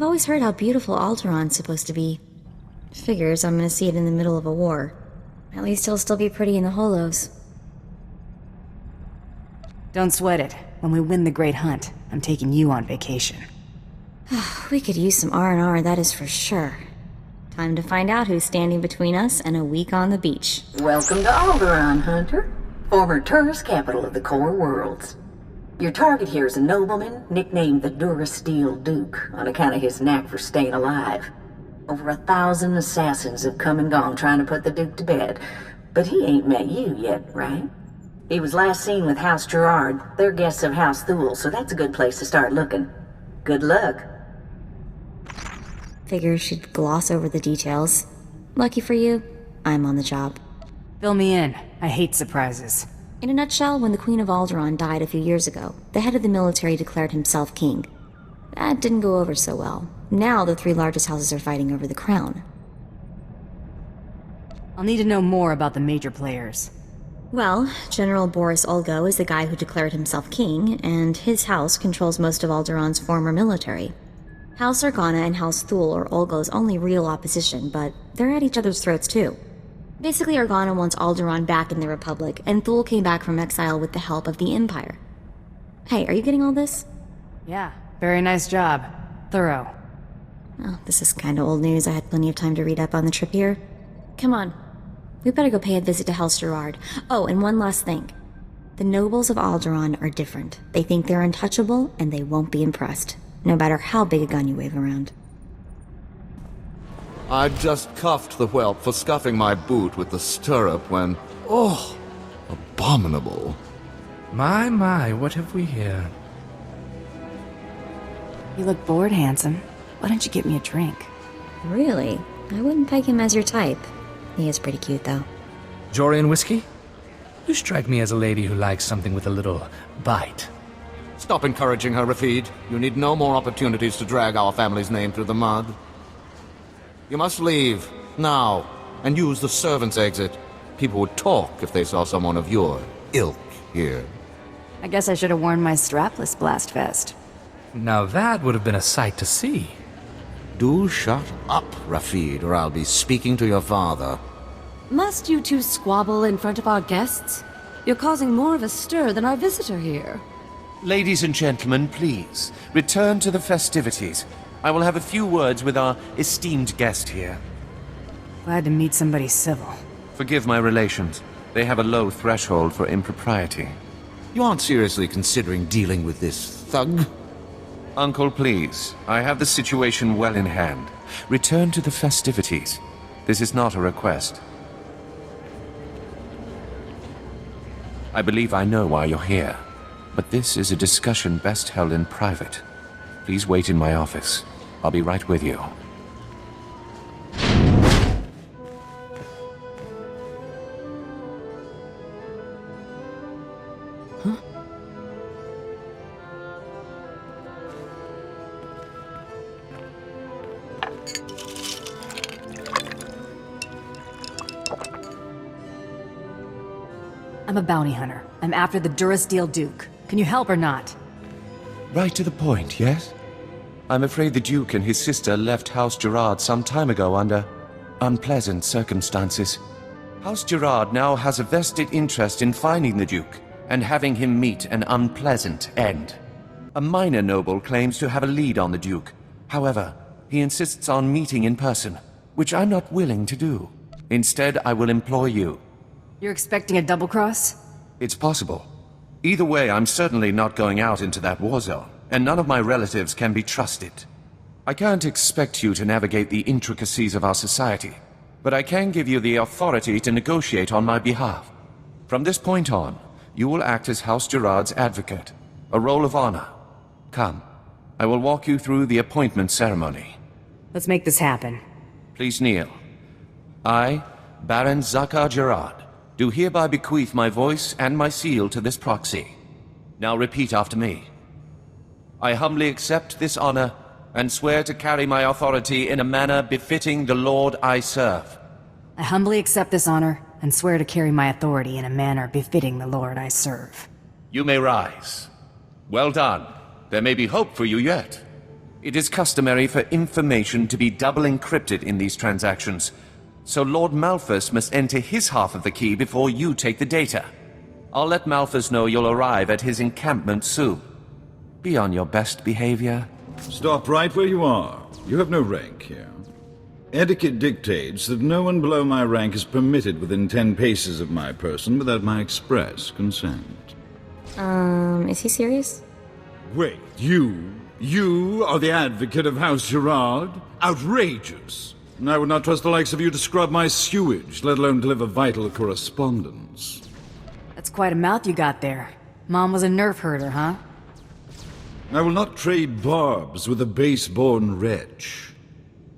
I've always heard how beautiful Alderaan's supposed to be. Figures I'm gonna see it in the middle of a war. At least he'll still be pretty in the holos. Don't sweat it. When we win the Great Hunt, I'm taking you on vacation. We could use some R&R, that is for sure. Time to find out who's standing between us and a week on the beach. Welcome to Alderaan, Hunter. Former tourist capital of the core worlds. Your target here is a nobleman nicknamed the Durasteel Duke on account of his knack for staying alive. Over 1,000 assassins have come and gone trying to put the Duke to bed, but he ain't met you yet, right? He was last seen with House Gerard. They're guests of House Thul, so that's a good place to start looking. Good luck. Figures she'd gloss over the details. Lucky for you, I'm on the job. Fill me in. I hate surprises. In a nutshell, when the Queen of Alderaan died a few years ago, the head of the military declared himself king. That didn't go over so well. Now the 3 largest houses are fighting over the crown. I'll need to know more about the major players. Well, General Boris Olgo is the guy who declared himself king, and his house controls most of Alderaan's former military. House Organa and House Thul are Olgo's only real opposition, but they're at each other's throats too. Basically, Organa wants Alderaan back in the Republic, and Thul came back from exile with the help of the Empire. Hey, are you getting all this? Yeah, very nice job. Thorough. Oh, this is kinda old news. I had plenty of time to read up on the trip here. Come on. We better go pay a visit to House Gerard. Oh, and one last thing. The nobles of Alderaan are different. They think they're untouchable, and they won't be impressed, no matter how big a gun you wave around. I just cuffed the whelp for scuffing my boot with the stirrup when... Oh, abominable. My, what have we here? You look bored, handsome. Why don't you get me a drink? Really? I wouldn't peg him as your type. He is pretty cute, though. Jorian whiskey? You strike me as a lady who likes something with a little bite. Stop encouraging her, Rafid. You need no more opportunities to drag our family's name through the mud. You must leave, now, and use the servants' exit. People would talk if they saw someone of your ilk here. I guess I should have worn my strapless blast vest. Now that would have been a sight to see. Do shut up, Rafid, or I'll be speaking to your father. Must you two squabble in front of our guests? You're causing more of a stir than our visitor here. Ladies and gentlemen, please, return to the festivities. I will have a few words with our esteemed guest here. Glad to meet somebody civil. Forgive my relations. They have a low threshold for impropriety. You aren't seriously considering dealing with this thug? Uncle, please. I have the situation well in hand. Return to the festivities. This is not a request. I believe I know why you're here, but this is a discussion best held in private. Please wait in my office. I'll be right with you. Huh? I'm a bounty hunter. I'm after the Durasteel Duke. Can you help or not? Right to the point, yes? I'm afraid the Duke and his sister left House Gerard some time ago under unpleasant circumstances. House Gerard now has a vested interest in finding the Duke and having him meet an unpleasant end. A minor noble claims to have a lead on the Duke. However, he insists on meeting in person, which I'm not willing to do. Instead, I will employ you. You're expecting a double cross? It's possible. Either way, I'm certainly not going out into that war zone, and none of my relatives can be trusted. I can't expect you to navigate the intricacies of our society, but I can give you the authority to negotiate on my behalf. From this point on, you will act as House Gerard's advocate, a role of honor. Come, I will walk you through the appointment ceremony. Let's make this happen. Please kneel. I, Baron Zakar Gerard, do hereby bequeath my voice and my seal to this proxy. Now repeat after me. I humbly accept this honor and swear to carry my authority in a manner befitting the Lord I serve. I humbly accept this honor and swear to carry my authority in a manner befitting the Lord I serve. You may rise. Well done. There may be hope for you yet. It is customary for information to be double encrypted in these transactions, so Lord Malphus must enter his half of the key before you take the data. I'll let Malphus know you'll arrive at his encampment soon. Be on your best behavior. Stop right where you are. You have no rank here. Etiquette dictates that no one below my rank is permitted within 10 paces of my person without my express consent. Is he serious? Wait, you are the advocate of House Gerard? Outrageous! I would not trust the likes of you to scrub my sewage, let alone deliver vital correspondence. That's quite a mouth you got there. Mom was a nerf herder, huh? I will not trade barbs with a base-born wretch.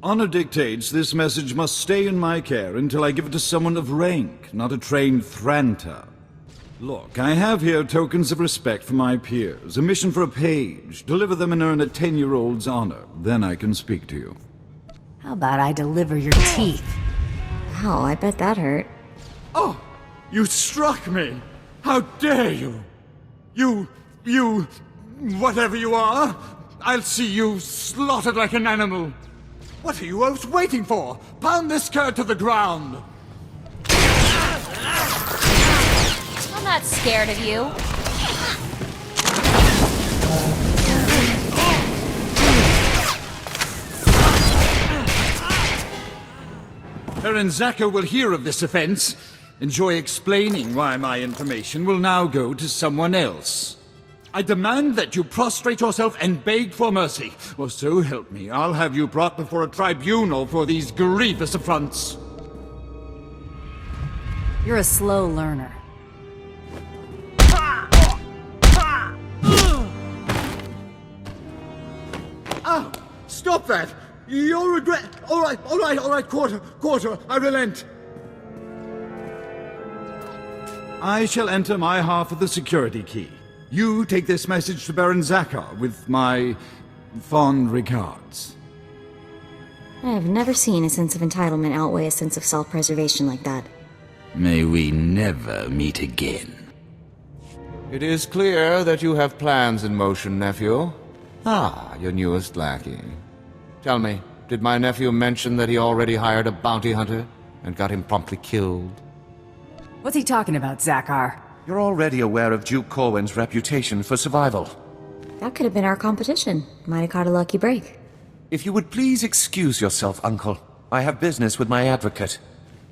Honor dictates this message must stay in my care until I give it to someone of rank, not a trained Thranta. Look, I have here tokens of respect for my peers, a mission for a page. Deliver them and earn a 10-year-old's honor. Then I can speak to you. How about I deliver your teeth? Wow, I bet that hurt. Oh! You struck me! How dare you! You... whatever you are, I'll see you slaughtered like an animal. What are you both waiting for? Pound this cur to the ground! I'm not scared of you. Baron Zaka will hear of this offense. Enjoy explaining why my information will now go to someone else. I demand that you prostrate yourself and beg for mercy. Or so help me, I'll have you brought before a tribunal for these grievous affronts. You're a slow learner. Ah! Stop that! You'll regret... All right, quarter, I relent. I shall enter my half of the security key. You take this message to Baron Zakar with my fond regards. I have never seen a sense of entitlement outweigh a sense of self-preservation like that. May we never meet again. It is clear that you have plans in motion, nephew. Ah, your newest lackey. Tell me, did my nephew mention that he already hired a bounty hunter and got him promptly killed? What's he talking about, Zakar? You're already aware of Duke Corwin's reputation for survival. That could have been our competition. Might have caught a lucky break. If you would please excuse yourself, Uncle. I have business with my advocate.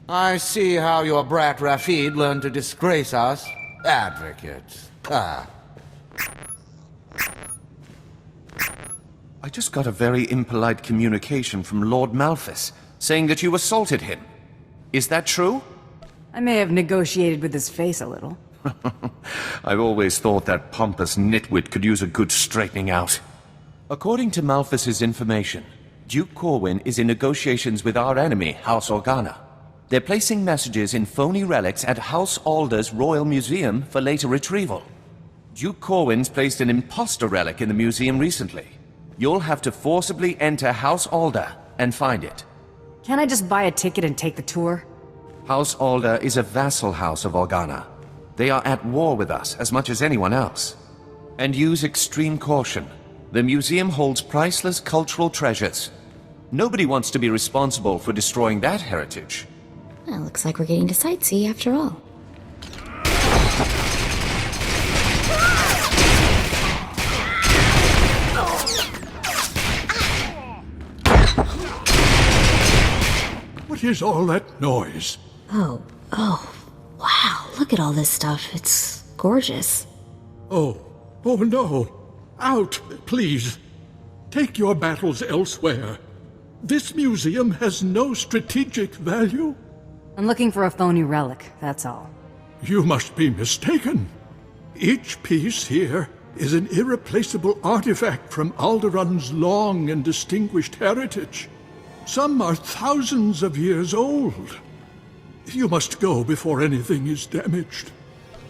I see how your brat Rafid learned to disgrace us. Advocate. Ah. I just got a very impolite communication from Lord Malphus, saying that you assaulted him. Is that true? I may have negotiated with his face a little. I've always thought that pompous nitwit could use a good straightening out. According to Malphus's information, Duke Corwin is in negotiations with our enemy, House Organa. They're placing messages in phony relics at House Alder's Royal Museum for later retrieval. Duke Corwin's placed an imposter relic in the museum recently. You'll have to forcibly enter House Alder and find it. Can't I just buy a ticket and take the tour? House Alder is a vassal house of Organa. They are at war with us as much as anyone else. And use extreme caution. The museum holds priceless cultural treasures. Nobody wants to be responsible for destroying that heritage. Well, looks like we're getting to sightsee after all. What is all that noise? Oh, wow, look at all this stuff. It's gorgeous. Oh no. Out, please. Take your battles elsewhere. This museum has no strategic value. I'm looking for a phony relic, that's all. You must be mistaken. Each piece here is an irreplaceable artifact from Alderaan's long and distinguished heritage. Some are thousands of years old. You must go before anything is damaged.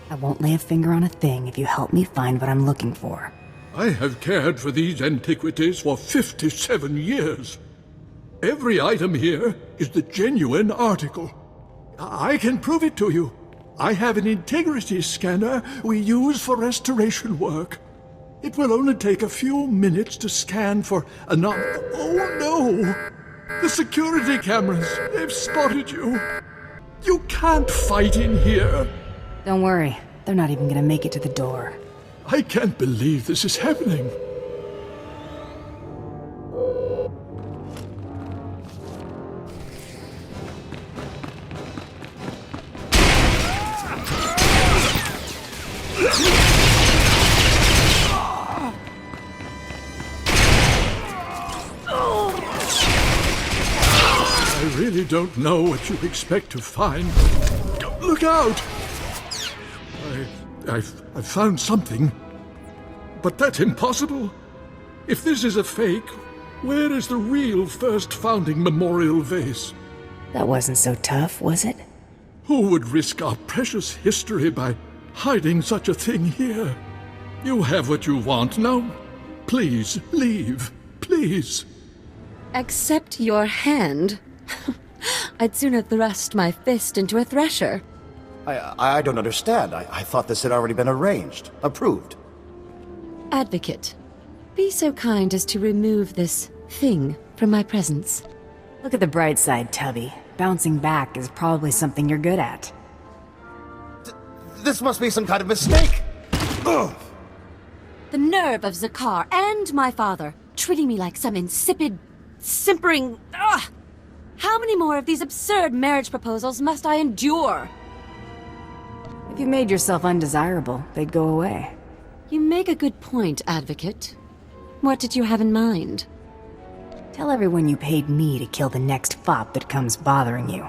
I won't lay a finger on a thing if you help me find what I'm looking for. I have cared for these antiquities for 57 years. Every item here is the genuine article. I can prove it to you. I have an integrity scanner we use for restoration work. It will only take a few minutes to scan for Oh no! The security cameras! They've spotted you! You can't fight in here! Don't worry, they're not even gonna make it to the door. I can't believe this is happening. I really don't know what you expect to find. Look out! I've found something. But that's impossible. If this is a fake, where is the real first founding memorial vase? That wasn't so tough, was it? Who would risk our precious history by hiding such a thing here? You have what you want now. Please, leave. Please. Accept your hand? I'd sooner thrust my fist into a thresher. I don't understand. I thought this had already been arranged. Approved. Advocate, be so kind as to remove this thing from my presence. Look at the bright side, Tubby. Bouncing back is probably something you're good at. This must be some kind of mistake! Ugh. The nerve of Zakar and my father, treating me like some insipid, simpering... Ugh! How many more of these absurd marriage proposals must I endure? If you made yourself undesirable, they'd go away. You make a good point, Advocate. What did you have in mind? Tell everyone you paid me to kill the next fop that comes bothering you.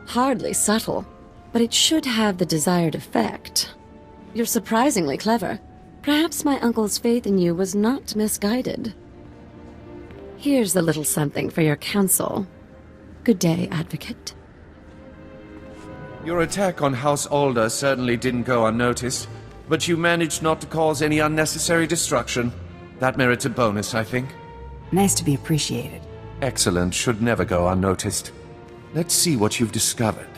Hardly subtle, but it should have the desired effect. You're surprisingly clever. Perhaps my uncle's faith in you was not misguided. Here's a little something for your counsel. Good day, Advocate. Your attack on House Alder certainly didn't go unnoticed, but you managed not to cause any unnecessary destruction. That merits a bonus, I think. Nice to be appreciated. Excellence should never go unnoticed. Let's see what you've discovered.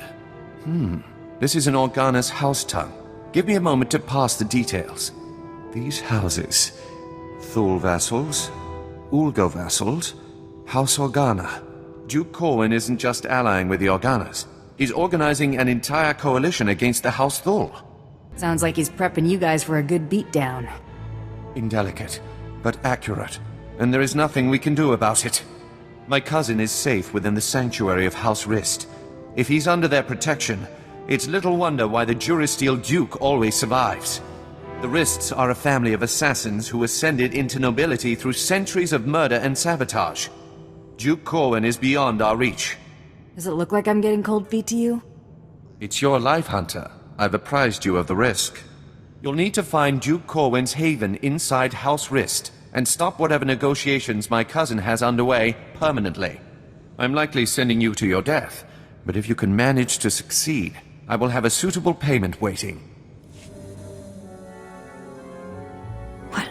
This is an Organa's house tongue. Give me a moment to pass the details. These houses: Thul vassals, Ulgo vassals, House Organa. Duke Corwin isn't just allying with the Organas. He's organizing an entire coalition against the House Thul. Sounds like he's prepping you guys for a good beatdown. Indelicate, but accurate, and there is nothing we can do about it. My cousin is safe within the sanctuary of House Rist. If he's under their protection, it's little wonder why the Durasteel Duke always survives. The Rists are a family of assassins who ascended into nobility through centuries of murder and sabotage. Duke Corwin is beyond our reach. Does it look like I'm getting cold feet to you? It's your life, Hunter. I've apprised you of the risk. You'll need to find Duke Corwin's haven inside House Rist, and stop whatever negotiations my cousin has underway permanently. I'm likely sending you to your death, but if you can manage to succeed, I will have a suitable payment waiting. What?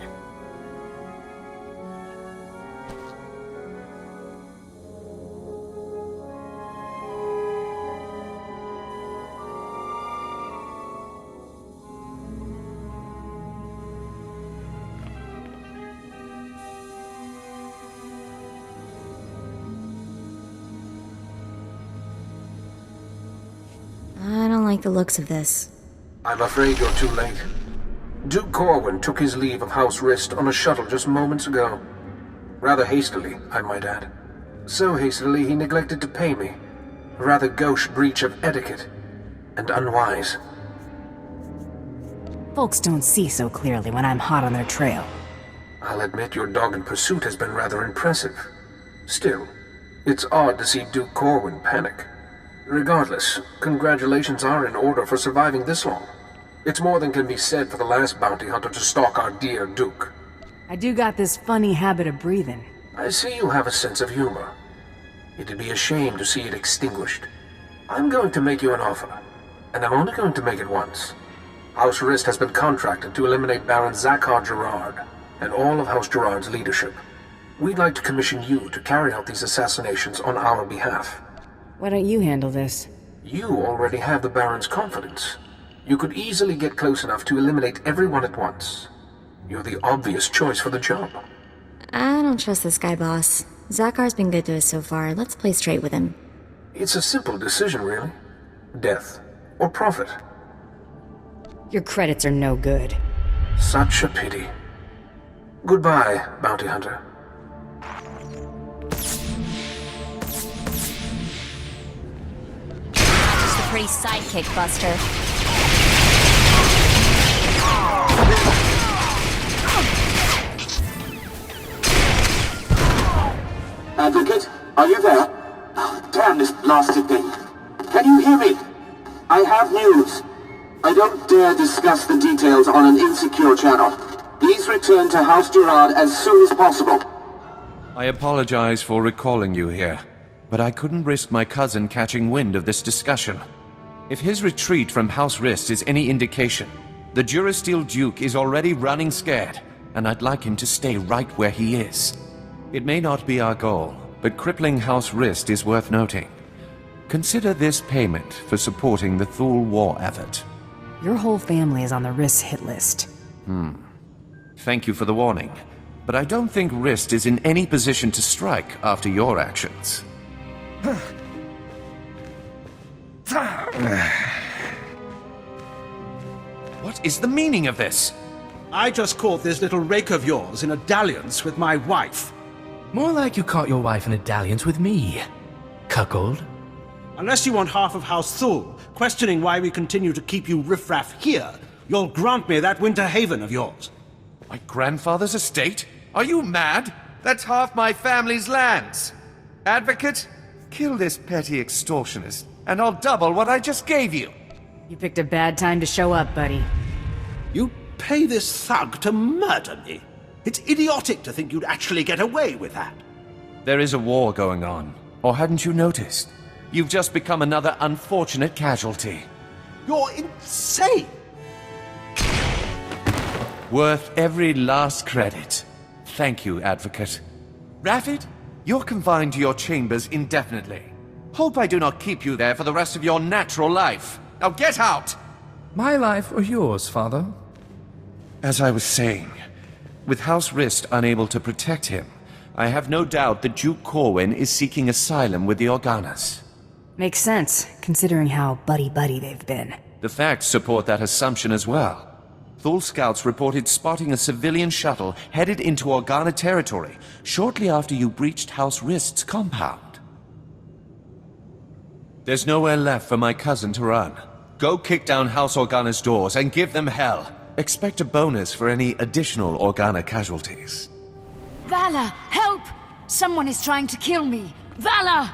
I don't like the looks of this. I'm afraid you're too late. Duke Corwin took his leave of House Rist on a shuttle just moments ago. Rather hastily, I might add. So hastily he neglected to pay me. A rather gauche breach of etiquette. And unwise. Folks don't see so clearly when I'm hot on their trail. I'll admit your dogged pursuit has been rather impressive. Still, it's odd to see Duke Corwin panic. Regardless, congratulations are in order for surviving this long. It's more than can be said for the last bounty hunter to stalk our dear Duke. I do got this funny habit of breathing. I see you have a sense of humor. It'd be a shame to see it extinguished. I'm going to make you an offer, and I'm only going to make it once. House Rist has been contracted to eliminate Baron Zakar Gerard and all of House Gerard's leadership. We'd like to commission you to carry out these assassinations on our behalf. Why don't you handle this? You already have the Baron's confidence. You could easily get close enough to eliminate everyone at once. You're the obvious choice for the job. I don't trust this guy, boss. Zakhar's been good to us so far. Let's play straight with him. It's a simple decision, really. Death or profit. Your credits are no good. Such a pity. Goodbye, bounty hunter. Just a pretty sidekick, Buster. Advocate, are you there? Oh, damn this blasted thing. Can you hear me? I have news. I don't dare discuss the details on an insecure channel. Please return to House Gerard as soon as possible. I apologize for recalling you here, but I couldn't risk my cousin catching wind of this discussion. If his retreat from House Rist is any indication, the Durasteel Duke is already running scared, and I'd like him to stay right where he is. It may not be our goal, but crippling House Rist is worth noting. Consider this payment for supporting the Thul war effort. Your whole family is on the Rist hit list. Thank you for the warning, but I don't think Rist is in any position to strike after your actions. What is the meaning of this? I just caught this little rake of yours in a dalliance with my wife. More like you caught your wife in a dalliance with me, cuckold. Unless you want half of House Thul, questioning why we continue to keep you riffraff here, you'll grant me that winter haven of yours. My grandfather's estate? Are you mad? That's half my family's lands. Advocate, kill this petty extortionist, and I'll double what I just gave you. You picked a bad time to show up, buddy. You pay this thug to murder me? It's idiotic to think you'd actually get away with that. There is a war going on, or hadn't you noticed? You've just become another unfortunate casualty. You're insane! Worth every last credit. Thank you, Advocate. Rafid, you're confined to your chambers indefinitely. Hope I do not keep you there for the rest of your natural life. Now get out! My life or yours, father? As I was saying, with House Rist unable to protect him, I have no doubt that Duke Corwin is seeking asylum with the Organas. Makes sense, considering how buddy-buddy they've been. The facts support that assumption as well. Thul scouts reported spotting a civilian shuttle headed into Organa territory shortly after you breached House Rist's compound. There's nowhere left for my cousin to run. Go kick down House Organa's doors and give them hell. Expect a bonus for any additional Organa casualties. Vala, help! Someone is trying to kill me. Vala!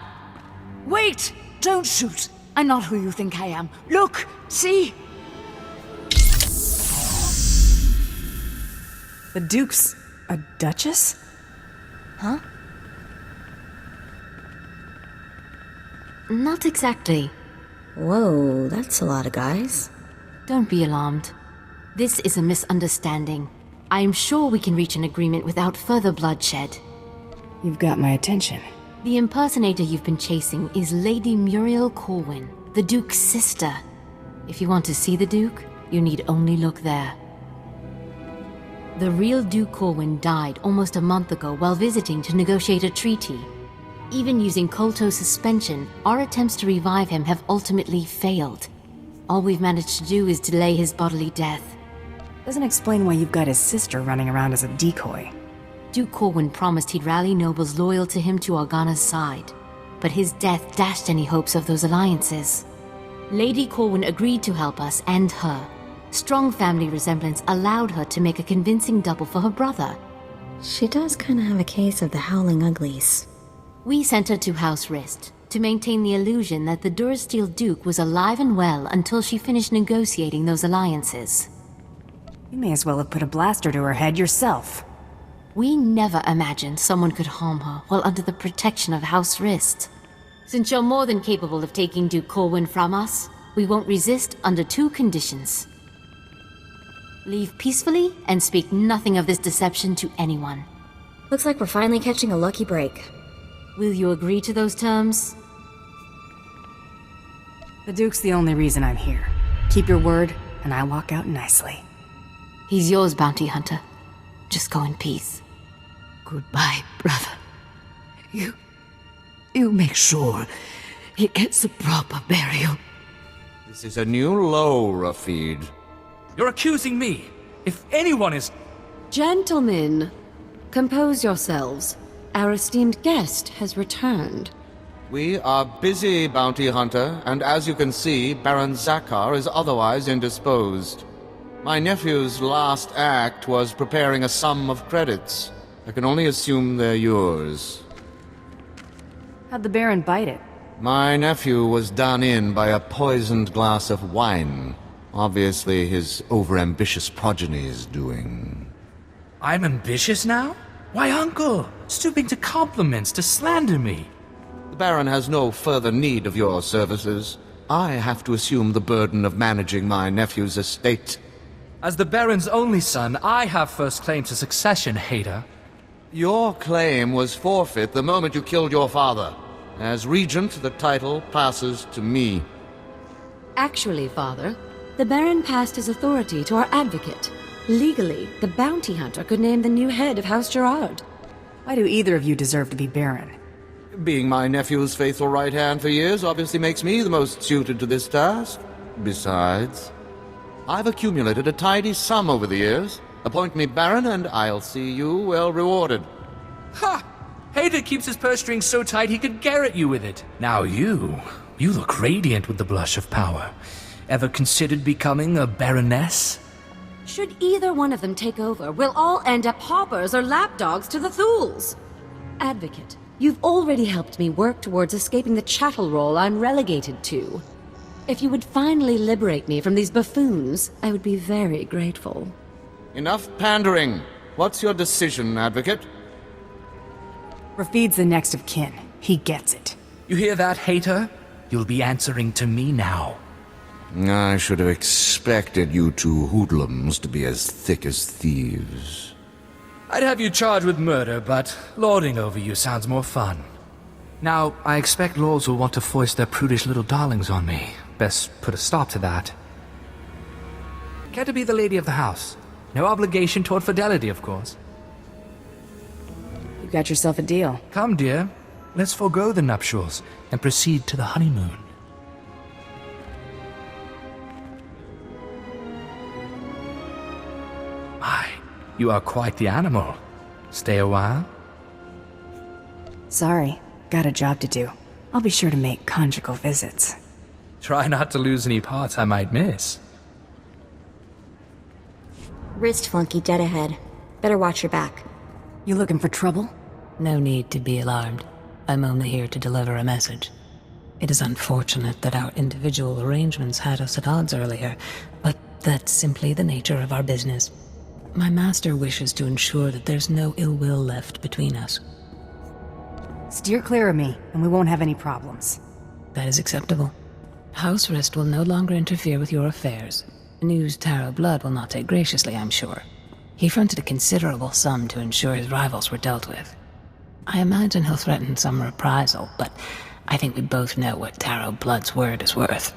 Wait! Don't shoot. I'm not who you think I am. Look! See? The Duke's a duchess? Huh? Not exactly. Whoa, that's a lot of guys. Don't be alarmed. This is a misunderstanding. I am sure we can reach an agreement without further bloodshed. You've got my attention. The impersonator you've been chasing is Lady Muriel Corwin, the Duke's sister. If you want to see the Duke, you need only look there. The real Duke Corwin died almost a month ago while visiting to negotiate a treaty. Even using Kolto suspension, our attempts to revive him have ultimately failed. All we've managed to do is delay his bodily death. Doesn't explain why you've got his sister running around as a decoy. Duke Corwin promised he'd rally nobles loyal to him to Organa's side, but his death dashed any hopes of those alliances. Lady Corwin agreed to help us and her. Strong family resemblance allowed her to make a convincing double for her brother. She does kind of have a case of the howling uglies. We sent her to House Rist to maintain the illusion that the Durasteel Duke was alive and well until she finished negotiating those alliances. You may as well have put a blaster to her head yourself. We never imagined someone could harm her while under the protection of House Rist. Since you're more than capable of taking Duke Corwin from us, we won't resist under 2 conditions. Leave peacefully and speak nothing of this deception to anyone. Looks like we're finally catching a lucky break. Will you agree to those terms? The Duke's the only reason I'm here. Keep your word, and I'll walk out nicely. He's yours, bounty hunter. Just go in peace. Goodbye, brother. You make sure he gets a proper burial. This is a new low, Rafid. You're accusing me. If anyone is... Gentlemen, compose yourselves. Our esteemed guest has returned. We are busy, Bounty Hunter, and as you can see, Baron Zakar is otherwise indisposed. My nephew's last act was preparing a sum of credits. I can only assume they're yours. How'd the Baron bite it? My nephew was done in by a poisoned glass of wine. Obviously his overambitious progeny's doing. I'm ambitious now? Why, Uncle? Stooping to compliments, to slander me. The Baron has no further need of your services. I have to assume the burden of managing my nephew's estate. As the Baron's only son, I have first claim to succession, hater. Your claim was forfeit the moment you killed your father. As Regent, the title passes to me. Actually, Father, the Baron passed his authority to our advocate. Legally, the bounty hunter could name the new head of House Gerard. Why do either of you deserve to be Baron? Being my nephew's faithful right hand for years obviously makes me the most suited to this task. Besides, I've accumulated a tidy sum over the years. Appoint me Baron and I'll see you well rewarded. Ha! Hater keeps his purse strings so tight he could garrote you with it. Now you look radiant with the blush of power. Ever considered becoming a Baroness? Should either one of them take over, we'll all end up hoppers or lapdogs to the Thuls. Advocate, you've already helped me work towards escaping the chattel role I'm relegated to. If you would finally liberate me from these buffoons, I would be very grateful. Enough pandering. What's your decision, Advocate? Rafid's the next of kin. He gets it. You hear that, hater? You'll be answering to me now. I should have expected you two hoodlums to be as thick as thieves. I'd have you charged with murder, but lording over you sounds more fun. Now, I expect lords will want to foist their prudish little darlings on me. Best put a stop to that. Care to be the lady of the house? No obligation toward fidelity, of course. You got yourself a deal. Come, dear. Let's forego the nuptials and proceed to the honeymoon. My, you are quite the animal. Stay a while? Sorry, got a job to do. I'll be sure to make conjugal visits. Try not to lose any parts I might miss. Wrist flunky dead ahead. Better watch your back. You looking for trouble? No need to be alarmed. I'm only here to deliver a message. It is unfortunate that our individual arrangements had us at odds earlier, but that's simply the nature of our business. My master wishes to ensure that there's no ill will left between us. Steer clear of me, and we won't have any problems. That is acceptable. House Rist will no longer interfere with your affairs. News Taro Blood will not take graciously, I'm sure. He fronted a considerable sum to ensure his rivals were dealt with. I imagine he'll threaten some reprisal, but I think we both know what Taro Blood's word is worth.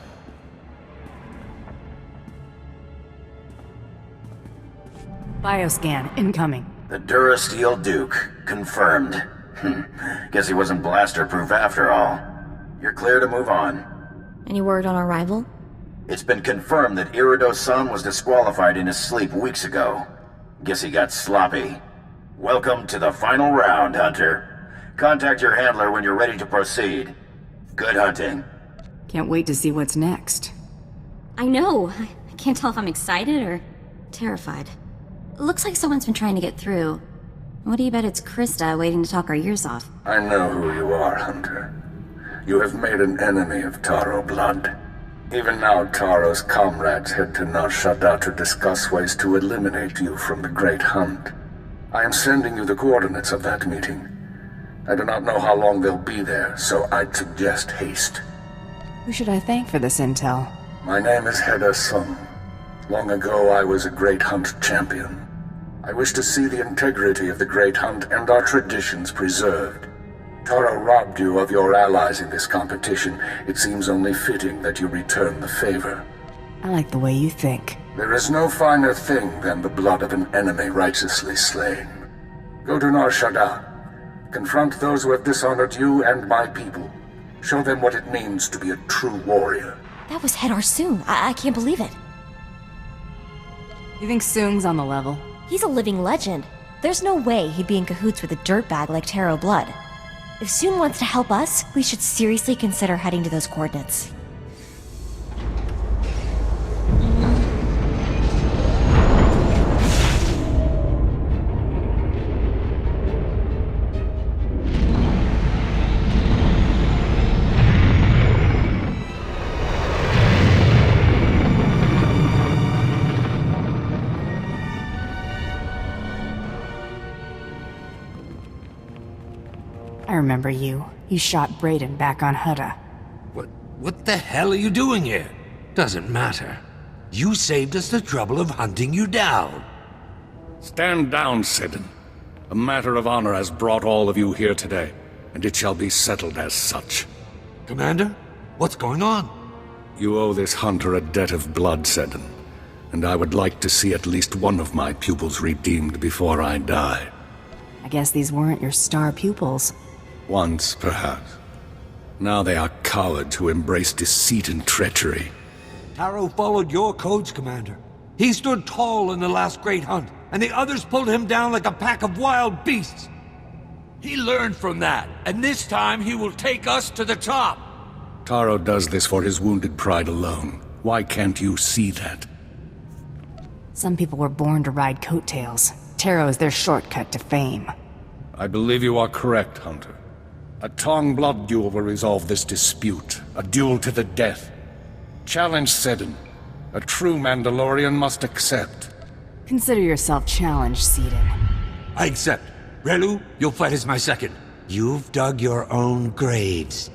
Bioscan, incoming. The Durasteel Duke, confirmed. Guess he wasn't blaster-proof after all. You're clear to move on. Any word on our rival? It's been confirmed that Irido-san was disqualified in his sleep weeks ago. Guess he got sloppy. Welcome to the final round, Hunter. Contact your handler when you're ready to proceed. Good hunting. Can't wait to see what's next. I know. I can't tell if I'm excited or terrified. Looks like someone's been trying to get through. What do you bet it's Krista waiting to talk our ears off? I know who you are, Hunter. You have made an enemy of Taro Blood. Even now, Taro's comrades head to Nar Shaddaa to discuss ways to eliminate you from the Great Hunt. I am sending you the coordinates of that meeting. I do not know how long they'll be there, so I'd suggest haste. Who should I thank for this intel? My name is Heda Sung. Long ago, I was a Great Hunt champion. I wish to see the integrity of the Great Hunt and our traditions preserved. Taro robbed you of your allies in this competition. It seems only fitting that you return the favor. I like the way you think. There is no finer thing than the blood of an enemy righteously slain. Go to Nar Shaddaa. Confront those who have dishonored you and my people. Show them what it means to be a true warrior. That was Hedar Soong. I can't believe it. You think Soong's on the level? He's a living legend. There's no way he'd be in cahoots with a dirtbag like Taro Blood. If Soong wants to help us, we should seriously consider heading to those coordinates. I remember you. You shot Brayden back on Hutta. What the hell are you doing here? Doesn't matter. You saved us the trouble of hunting you down. Stand down, Sidon. A matter of honor has brought all of you here today, and it shall be settled as such. Commander, what's going on? You owe this hunter a debt of blood, Sidon, and I would like to see at least one of my pupils redeemed before I die. I guess these weren't your star pupils. Once, perhaps. Now they are cowards who embrace deceit and treachery. Taro followed your codes, Commander. He stood tall in the last great hunt, and the others pulled him down like a pack of wild beasts. He learned from that, and this time he will take us to the top. Taro does this for his wounded pride alone. Why can't you see that? Some people were born to ride coattails. Taro is their shortcut to fame. I believe you are correct, Hunter. A Tong blood duel will resolve this dispute. A duel to the death. Challenge Sidon. A true Mandalorian must accept. Consider yourself challenged, Sidon. I accept. Relu, you'll fight as my second. You've dug your own graves.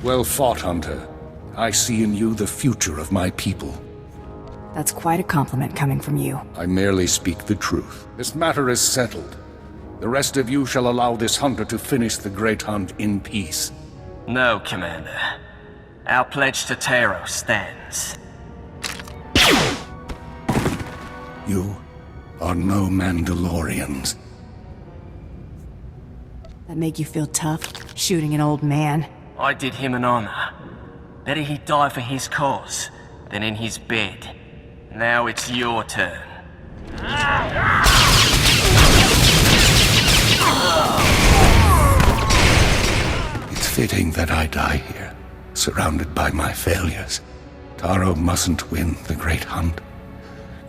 Well fought, Hunter. I see in you the future of my people. That's quite a compliment coming from you. I merely speak the truth. This matter is settled. The rest of you shall allow this hunter to finish the great hunt in peace. No, Commander. Our pledge to Taro stands. You are no Mandalorians. That make you feel tough, shooting an old man? I did him an honor. Better he die for his cause than in his bed. Now it's your turn. It's fitting that I die here, surrounded by my failures. Taro mustn't win the great hunt.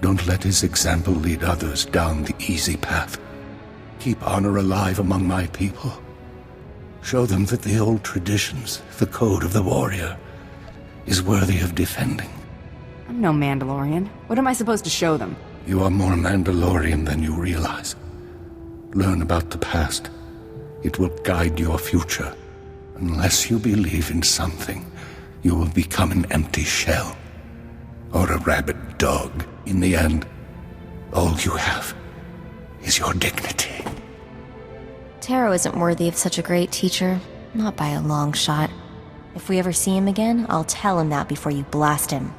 Don't let his example lead others down the easy path. Keep honor alive among my people. Show them that the old traditions, the code of the warrior, is worthy of defending. I'm no Mandalorian. What am I supposed to show them? You are more Mandalorian than you realize. Learn about the past. It will guide your future. Unless you believe in something, you will become an empty shell. Or a rabid dog. In the end, all you have is your dignity. Taro isn't worthy of such a great teacher. Not by a long shot. If we ever see him again, I'll tell him that before you blast him.